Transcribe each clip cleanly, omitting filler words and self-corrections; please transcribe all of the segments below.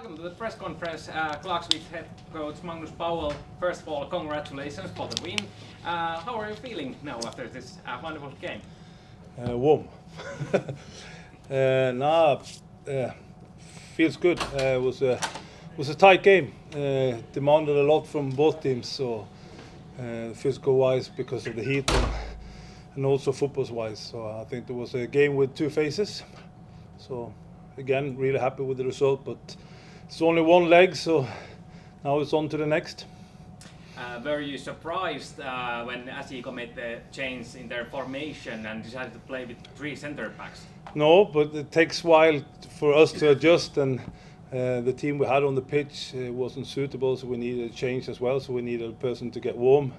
Welcome to the press conference. Klaksvik head coach Magnus Powell. First of all, congratulations for the win. How are you feeling now after this wonderful game? Warm. Feels good. It was a tight game. Demanded a lot from both teams. So physical wise because of the heat and also football wise. So I think there was a game with two faces. So again, really happy with the result, but it's only one leg, so now it's on to the next. Were you surprised when SJK made the change in their formation and decided to play with three centre backs? No, but it takes a while for us to adjust, and the team we had on the pitch wasn't suitable, so we needed a change as well, so we needed a person to get warm.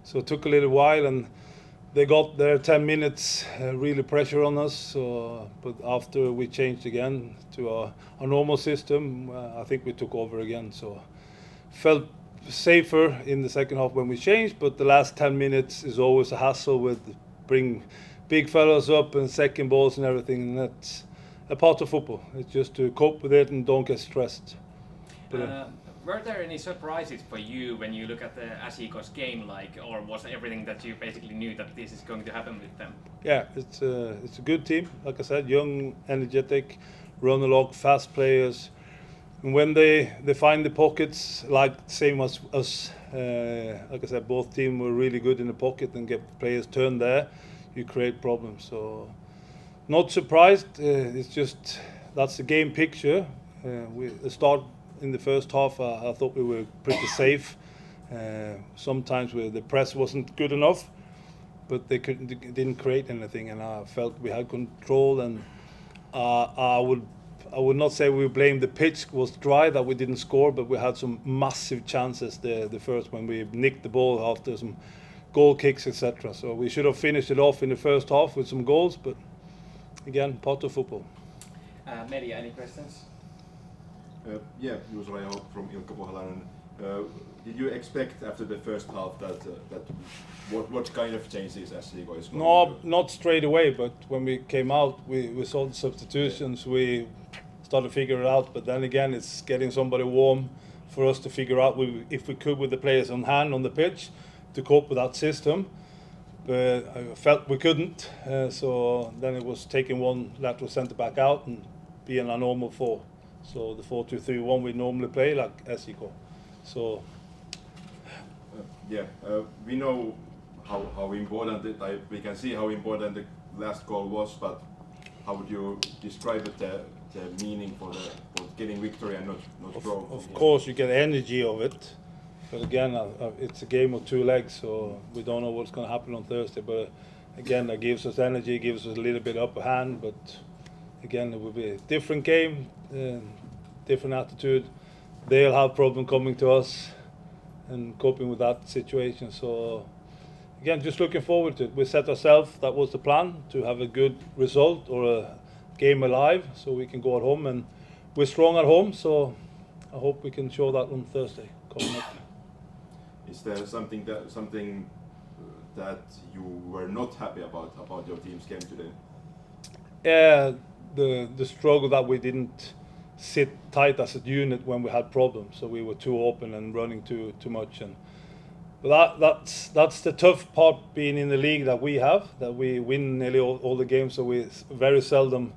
So it took a little while, and they got their 10 minutes really pressure on us. So, but after we changed again to our normal system, I think we took over again. So felt safer in the second half when we changed, but the last 10 minutes is always a hassle with bring big fellas up and second balls and everything, and that's a part of football. It's just to cope with it and don't get stressed. Were there any surprises for you when you look at the SJK's game, or was everything that you basically knew that this is going to happen with them? Yeah, it's a good team. Like I said, young, energetic, run a lot, fast players. And when they find the pockets, like same as us, like I said, both teams were really good in the pocket and get players turned there, you create problems. So not surprised. It's just that's the game picture. We start in the first half. I thought we were pretty safe. Sometimes the press wasn't good enough, but they didn't create anything, and I felt we had control. And I would not say we blame the pitch was dry that we didn't score, but we had some massive chances the first when we nicked the ball after some goal kicks, etc. So we should have finished it off in the first half with some goals, but again, part of football. Media, any questions? Juuso Rajo from Ilkka Pohjalainen. Did you expect after the first half that what kind of changes SJK is going to do? Not straight away, but when we came out, we saw the substitutions, we started to figure it out, but then again, it's getting somebody warm for us to figure out if we could with the players on hand on the pitch to cope with that system. But I felt we couldn't, so then it was taking one lateral centre back out and being a normal four. So the 4-2-3-1 we normally play like SJK. So we know how important we can see how important the last goal was, but how would you describe it, the meaning for getting victory and not draw? Of course, you get energy of it, but again, it's a game of two legs, so we don't know what's going to happen on Thursday. But again, that gives us energy, gives us a little bit upper hand. But again, it will be a different game, different attitude. They'll have problem coming to us and coping with that situation. So again, just looking forward to it. We set ourselves, that was the plan, to have a good result or a game alive, so we can go at home, and we're strong at home. So I hope we can show that on Thursday coming up. Is there something that you were not happy about your team's game today? Yeah, the struggle that we didn't sit tight as a unit when we had problems, so we were too open and running too much. But that's the tough part being in the league that we win nearly all the games, so we very seldom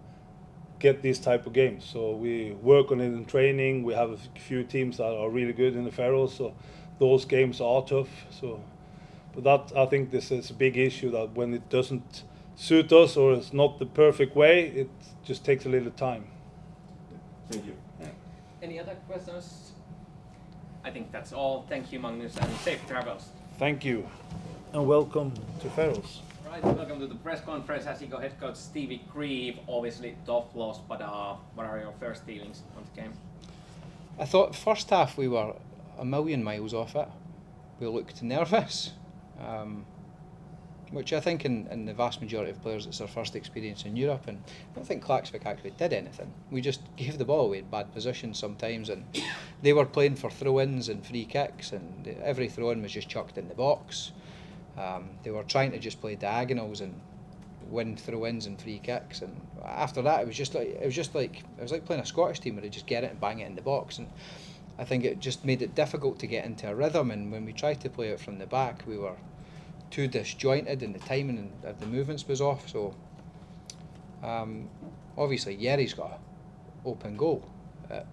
get these type of games. So we work on it in training. We have a few teams that are really good in the Faroes, so those games are tough. So, but that, I think this is a big issue, that when it doesn't suit us or it's not the perfect way, it just takes a little time. Thank you. Yeah. Any other questions? I think that's all. Thank you, Magnus, and safe travels. Thank you, and welcome to Faroes. Right, welcome to the press conference. SJK head coach Stevie Grieve. Obviously tough loss, but what are your first feelings on the game? I thought first half we were a million miles off it. We looked nervous, which I think in the vast majority of players it's their first experience in Europe, and I don't think Klaksvik actually did anything. We just gave the ball away in bad positions sometimes, and they were playing for throw-ins and free kicks, and every throw-in was just chucked in the box. They were trying to just play diagonals, and win throw-ins and free kicks, and after that it was like playing a Scottish team where they just get it and bang it in the box, and I think it just made it difficult to get into a rhythm. And when we tried to play it from the back, we were too disjointed, and the timing and the movements was off. So obviously Yeri's got an open goal at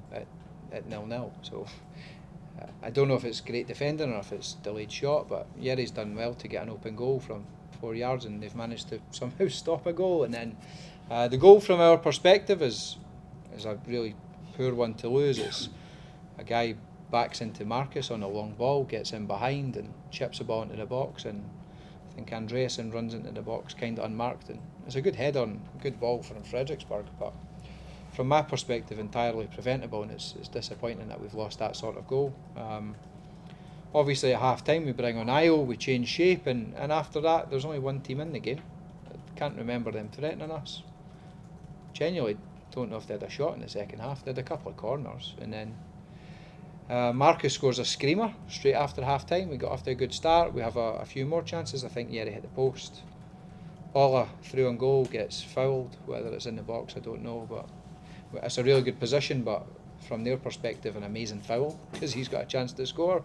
0-0, so I don't know if it's great defending or if it's delayed shot, but Yeri's done well to get an open goal from 4 yards, and they've managed to somehow stop a goal. And then the goal from our perspective is a really poor one to lose. It's a guy backs into Marcus on a long ball, gets in behind and chips the ball into the box, and I think Andreasen runs into the box kind of unmarked, and it's a good header and good ball from Frederiksberg, but from my perspective entirely preventable, and it's disappointing that we've lost that sort of goal. Obviously at half time we bring on Io, we change shape, and after that there's only one team in the game. I can't remember them threatening us. Genuinely don't know if they had a shot in the second half. They had a couple of corners, and then Marcus scores a screamer straight after half time. We got off to a good start. We have a few more chances. I think Yeri hit the post. Ola through on goal gets fouled, whether it's in the box I don't know, but it's a really good position, but from their perspective an amazing foul because he's got a chance to score.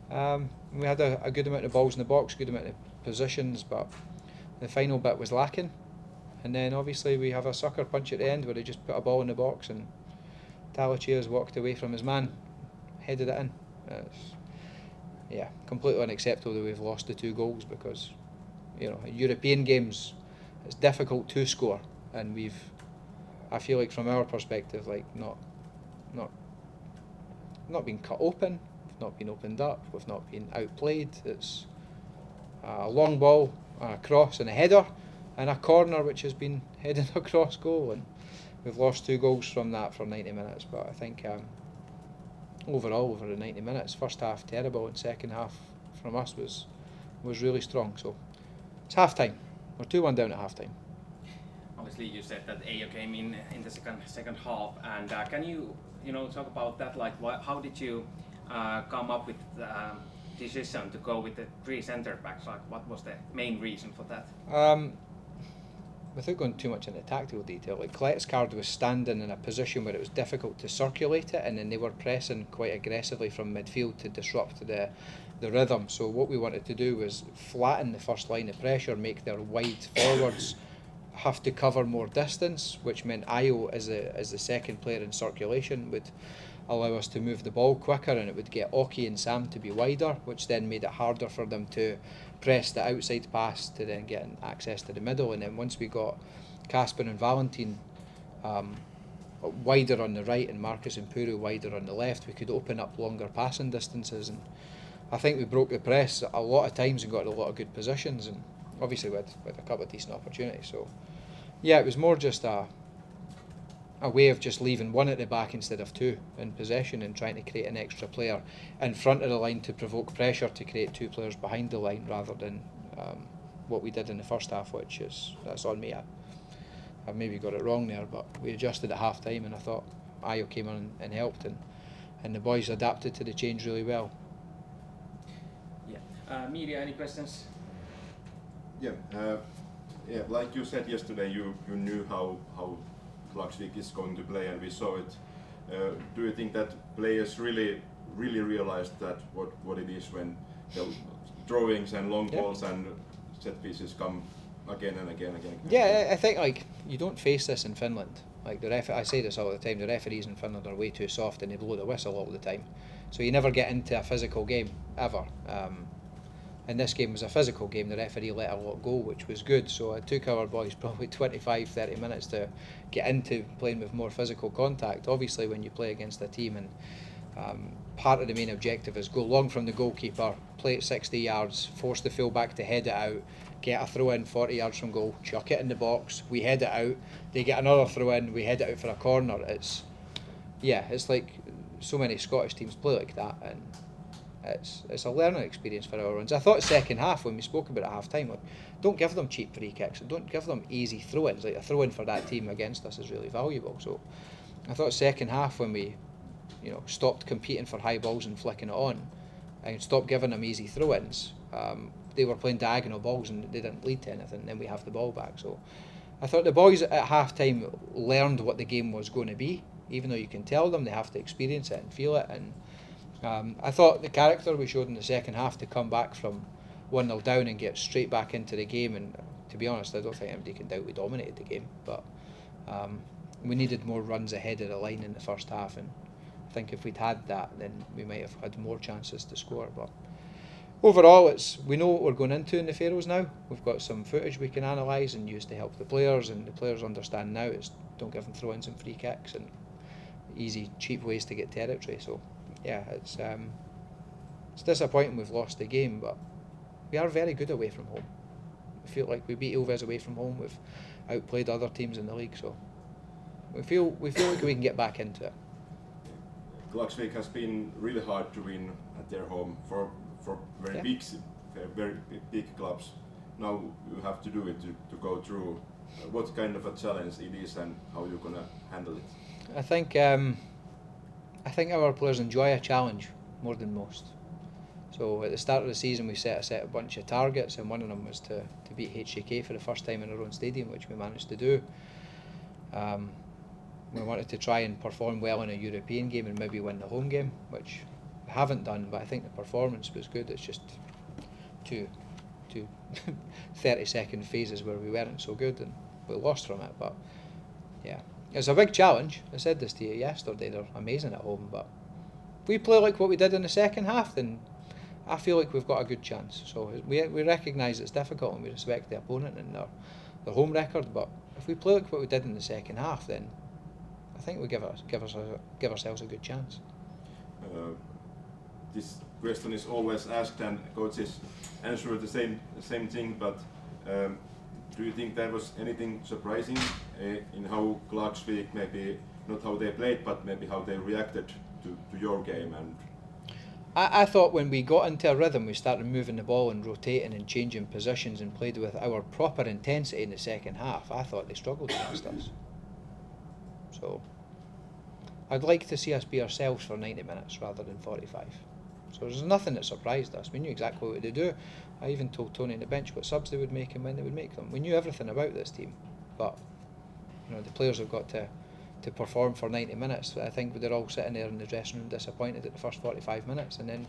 We had a good amount of balls in the box, good amount of positions, but the final bit was lacking. And then obviously we have a sucker punch at the end where he just put a ball in the box and Talachia's walked away from his man, headed it in. It's, completely unacceptable that we've lost the 2 goals, because in European games it's difficult to score, and I feel like from our perspective, like not been cut open, we've not been opened up, we've not been outplayed. It's a long ball, a cross and a header, and a corner which has been headed across goal, and we've lost 2 goals from that for 90 minutes. But I think overall over the 90 minutes, first half terrible and second half from us was really strong. So it's half time. We're 2-1 down at half time. Obviously, you said that AO came in the second half, and can you talk about that? Like, how did you come up with the decision to go with the 3 centre backs? Like, what was the main reason for that? Without going too much into tactical detail, like Klaksvik was standing in a position where it was difficult to circulate it, and then they were pressing quite aggressively from midfield to disrupt the rhythm. So what we wanted to do was flatten the first line of pressure, make their wide forwards have to cover more distance, which meant Io as the second player in circulation would allow us to move the ball quicker, and it would get Oki and Sam to be wider, which then made it harder for them to press the outside pass to then get access to the middle. And then once we got Casper and Valentin wider on the right and Marcus and Puru wider on the left, we could open up longer passing distances, and I think we broke the press a lot of times and got a lot of good positions, and obviously with a couple of decent opportunities. So yeah, it was more just a way of just leaving one at the back instead of 2 in possession, and trying to create an extra player in front of the line to provoke pressure to create 2 players behind the line, rather than what we did in the first half, which that's on me. I've maybe got it wrong there, but we adjusted at half time, and I thought Io came on and helped, and the boys adapted to the change really well. Yeah. Media, any questions? Yeah, like you said yesterday, you knew how Klaksvik is going to play, and we saw it. Do you think that players really realized that what it is when the drawings and long balls and set pieces come again and again? Yeah, I think like you don't face this in Finland. Like I say this all the time. The referees in Finland are way too soft, and they blow the whistle all the time. So you never get into a physical game ever. And this game was a physical game. The referee let a lot go, which was good. So it took our boys probably 25-30 minutes to get into playing with more physical contact. Obviously, when you play against a team, and part of the main objective is go long from the goalkeeper, play it 60 yards, force the fullback to head it out, get a throw in 40 yards from goal, chuck it in the box, we head it out, they get another throw in, we head it out for a corner. It's like so many Scottish teams play like that, and it's a learning experience for our ones. I thought second half, when we spoke about it at half time, like, don't give them cheap free kicks, and don't give them easy throw-ins. Like a throw-in for that team against us is really valuable. So I thought second half, when we stopped competing for high balls and flicking it on, and stopped giving them easy throw-ins, they were playing diagonal balls and they didn't lead to anything, and then we have the ball back. So I thought the boys at half-time learned what the game was going to be, even though you can tell them, they have to experience it and feel it. And I thought the character we showed in the second half to come back from 1-0 down and get straight back into the game, and to be honest, I don't think anybody can doubt we dominated the game, but we needed more runs ahead of the line in the first half, and I think if we'd had that, then we might have had more chances to score. But overall, we know what we're going into in the Faroes now. We've got some footage we can analyse and use to help the players, and the players understand now is don't give them throw-ins and free kicks and easy, cheap ways to get territory. So yeah, it's disappointing we've lost the game, but we are very good away from home. We feel like we beat Ilves away from home. We've outplayed other teams in the league, so we feel like we can get back into it. Klaksvik has been really hard to win at their home for very big clubs. Now you have to do it to go through. What kind of a challenge it is and how you're gonna handle it? I think our players enjoy a challenge more than most. So at the start of the season we set a bunch of targets, and one of them was to beat SJK for the first time in our own stadium, which we managed to do. We wanted to try and perform well in a European game and maybe win the home game, which we haven't done, but I think the performance was good. It's just two 30-second phases where we weren't so good and we lost from it. But yeah, it's a big challenge. I said this to you yesterday, they're amazing at home, but if we play like what we did in the second half, then I feel like we've got a good chance. So we recognise it's difficult and we respect the opponent and their home record, but if we play like what we did in the second half, then I think we give ourselves a good chance. This question is always asked, and coaches answer the same thing. But do you think there was anything surprising in how Klaksvik, maybe not how they played, but maybe how they reacted to your game? And I thought when we got into a rhythm, we started moving the ball and rotating and changing positions and played with our proper intensity in the second half. I thought they struggled against us. So I'd like to see us be ourselves for 90 minutes rather than 45. So there's nothing that surprised us. We knew exactly what to do. I even told Tony on the bench what subs they would make and when they would make them. We knew everything about this team, but the players have got to perform for 90 minutes. I think they're all sitting there in the dressing room disappointed at the first 45 minutes, and then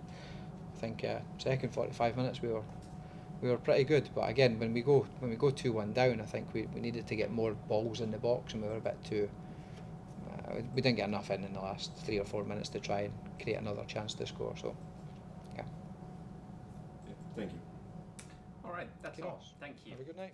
I think second 45 minutes we were pretty good. But again, when we go 2-1 down, I think we needed to get more balls in the box, and we were a bit too. We didn't get enough in the last 3 or 4 minutes to try and create another chance to score. So, yeah. Thank you. All right, that's all. Thank you. Have a good night.